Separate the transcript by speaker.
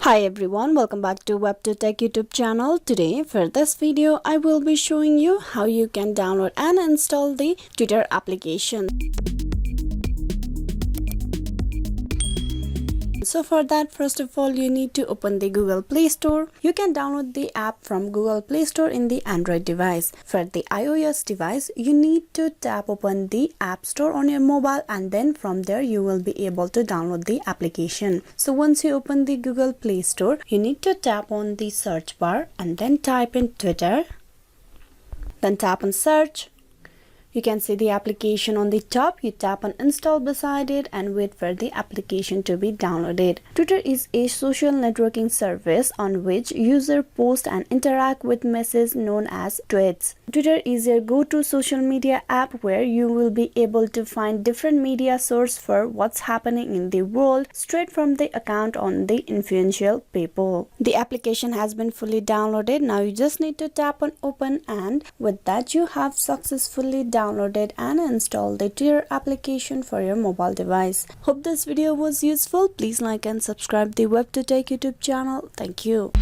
Speaker 1: Hi everyone, welcome back to WebToTech YouTube channel. Today for this video I will be showing you how you can download and install the Twitter application. So for that, first of all, you need to open the Google Play Store. You can download the app from Google Play Store in the Android device. For the iOS device, you need to tap open the App Store on your mobile, and then from there you will be able to download the application. So once you open the Google Play Store, you need to tap on the search bar and then type in Twitter. Then tap on search. You can see the application on the top. You tap on install beside it and wait for the application to be downloaded. Twitter is a social networking service on which users post and interact with messages known as tweets. Twitter is your go-to social media app where you will be able to find different media sources for what's happening in the world straight from the account on the influential people. The application has been fully downloaded. Now you just need to tap on open, and with that you have successfully downloaded and installed the Twitter application for your mobile device. Hope this video was useful. Please like and subscribe the Web2Tech YouTube channel. Thank you.